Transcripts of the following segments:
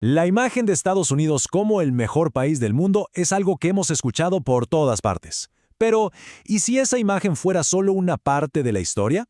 La imagen de Estados Unidos como el mejor país del mundo es algo que hemos escuchado por todas partes. Pero, ¿y si esa imagen fuera solo una parte de la historia?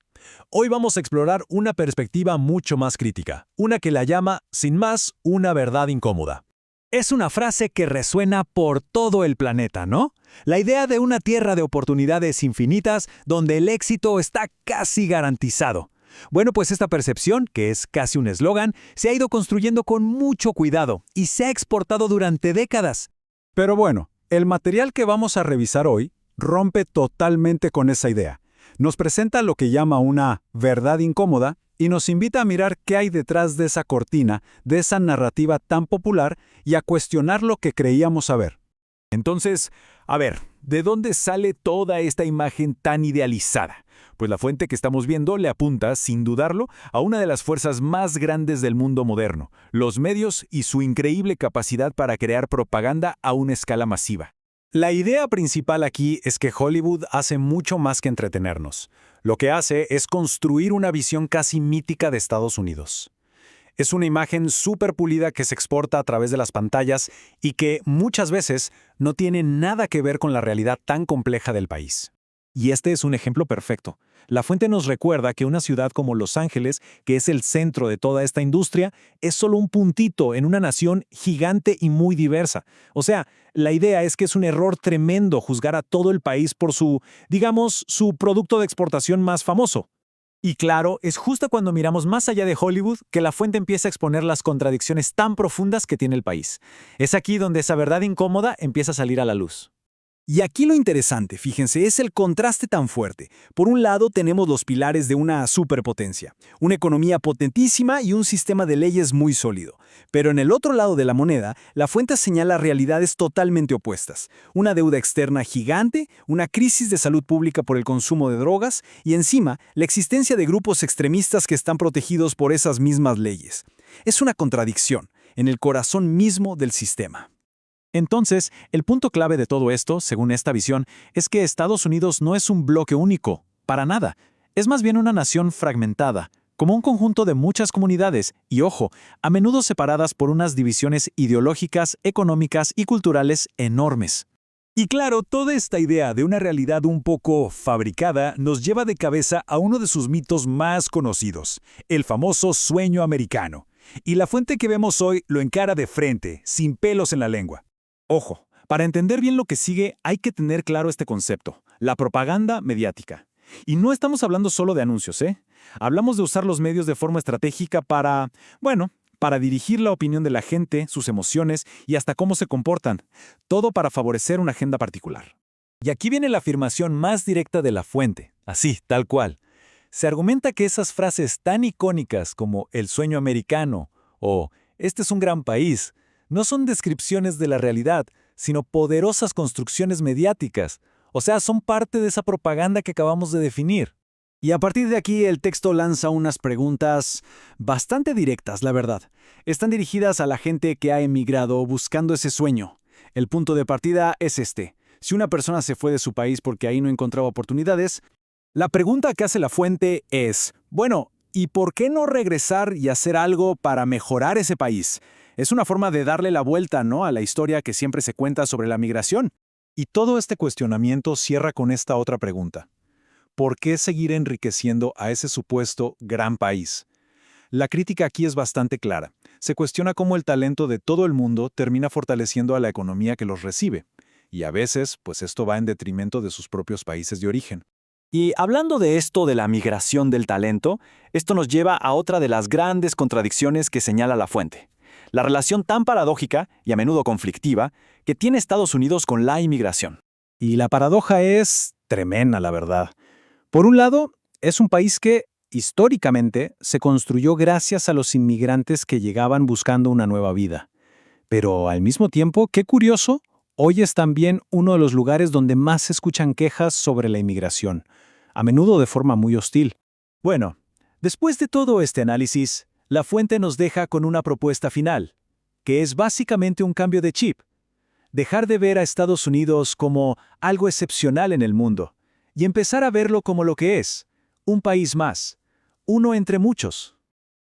Hoy vamos a explorar una perspectiva mucho más crítica, una que la llama, sin más, una verdad incómoda. Es una frase que resuena por todo el planeta, ¿no? La idea de una tierra de oportunidades infinitas donde el éxito está casi garantizado. Bueno, pues esta percepción, que es casi un eslogan, se ha ido construyendo con mucho cuidado y se ha exportado durante décadas. Pero bueno, el material que vamos a revisar hoy rompe totalmente con esa idea. Nos presenta lo que llama una verdad incómoda y nos invita a mirar qué hay detrás de esa cortina, de esa narrativa tan popular y a cuestionar lo que creíamos saber. Entonces, a ver, ¿de dónde sale toda esta imagen tan idealizada? Pues la fuente que estamos viendo le apunta, sin dudarlo, a una de las fuerzas más grandes del mundo moderno, los medios y su increíble capacidad para crear propaganda a una escala masiva. La idea principal aquí es que Hollywood hace mucho más que entretenernos. Lo que hace es construir una visión casi mítica de Estados Unidos. Es una imagen súper pulida que se exporta a través de las pantallas y que, muchas veces, no tiene nada que ver con la realidad tan compleja del país. Y este es un ejemplo perfecto. La fuente nos recuerda que una ciudad como Los Ángeles, que es el centro de toda esta industria, es solo un puntito en una nación gigante y muy diversa. O sea, la idea es que es un error tremendo juzgar a todo el país por su producto de exportación más famoso. Y claro, es justo cuando miramos más allá de Hollywood que la fuente empieza a exponer las contradicciones tan profundas que tiene el país. Es aquí donde esa verdad incómoda empieza a salir a la luz. Y aquí lo interesante, fíjense, es el contraste tan fuerte. Por un lado tenemos los pilares de una superpotencia, una economía potentísima y un sistema de leyes muy sólido. Pero en el otro lado de la moneda, la fuente señala realidades totalmente opuestas. Una deuda externa gigante, una crisis de salud pública por el consumo de drogas y encima la existencia de grupos extremistas que están protegidos por esas mismas leyes. Es una contradicción en el corazón mismo del sistema. Entonces, el punto clave de todo esto, según esta visión, es que Estados Unidos no es un bloque único, para nada. Es más bien una nación fragmentada, como un conjunto de muchas comunidades, y ojo, a menudo separadas por unas divisiones ideológicas, económicas y culturales enormes. Y claro, toda esta idea de una realidad un poco fabricada nos lleva de cabeza a uno de sus mitos más conocidos, el famoso sueño americano. Y la fuente que vemos hoy lo encara de frente, sin pelos en la lengua. Ojo, para entender bien lo que sigue hay que tener claro este concepto, la propaganda mediática. Y no estamos hablando solo de anuncios, ¿eh? Hablamos de usar los medios de forma estratégica para dirigir la opinión de la gente, sus emociones y hasta cómo se comportan. Todo para favorecer una agenda particular. Y aquí viene la afirmación más directa de la fuente, así, tal cual. Se argumenta que esas frases tan icónicas como el sueño americano o este es un gran país no son descripciones de la realidad, sino poderosas construcciones mediáticas. O sea, son parte de esa propaganda que acabamos de definir. Y a partir de aquí el texto lanza unas preguntas bastante directas, la verdad. Están dirigidas a la gente que ha emigrado buscando ese sueño. El punto de partida es este. Si una persona se fue de su país porque ahí no encontraba oportunidades, la pregunta que hace la fuente es, bueno, ¿y por qué no regresar y hacer algo para mejorar ese país? Es una forma de darle la vuelta, ¿no?, a la historia que siempre se cuenta sobre la migración. Y todo este cuestionamiento cierra con esta otra pregunta. ¿Por qué seguir enriqueciendo a ese supuesto gran país? La crítica aquí es bastante clara. Se cuestiona cómo el talento de todo el mundo termina fortaleciendo a la economía que los recibe. Y a veces, pues esto va en detrimento de sus propios países de origen. Y hablando de esto de la migración del talento, esto nos lleva a otra de las grandes contradicciones que señala la fuente. La relación tan paradójica y a menudo conflictiva que tiene Estados Unidos con la inmigración. Y la paradoja es tremenda, la verdad. Por un lado, es un país que, históricamente, se construyó gracias a los inmigrantes que llegaban buscando una nueva vida. Pero al mismo tiempo, qué curioso, hoy es también uno de los lugares donde más se escuchan quejas sobre la inmigración, a menudo de forma muy hostil. Bueno, después de todo este análisis, la fuente nos deja con una propuesta final, que es básicamente un cambio de chip. Dejar de ver a Estados Unidos como algo excepcional en el mundo y empezar a verlo como lo que es, un país más, uno entre muchos.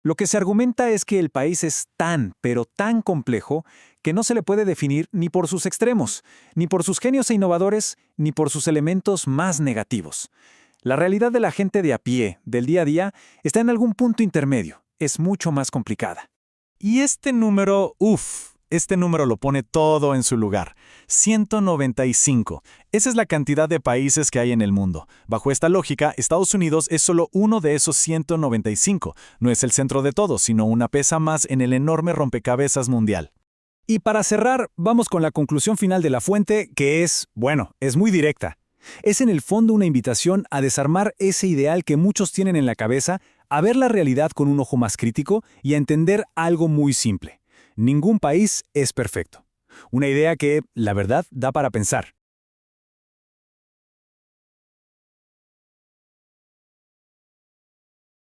Lo que se argumenta es que el país es tan, pero tan complejo que no se le puede definir ni por sus extremos, ni por sus genios e innovadores, ni por sus elementos más negativos. La realidad de la gente de a pie, del día a día, está en algún punto intermedio. Es mucho más complicada. Y este número lo pone todo en su lugar. 195. Esa es la cantidad de países que hay en el mundo. Bajo esta lógica, Estados Unidos es solo uno de esos 195. No es el centro de todo, sino una pieza más en el enorme rompecabezas mundial. Y para cerrar, vamos con la conclusión final de la fuente, que es muy directa. Es en el fondo una invitación a desarmar ese ideal que muchos tienen en la cabeza, a ver la realidad con un ojo más crítico y a entender algo muy simple. Ningún país es perfecto. Una idea que, la verdad, da para pensar.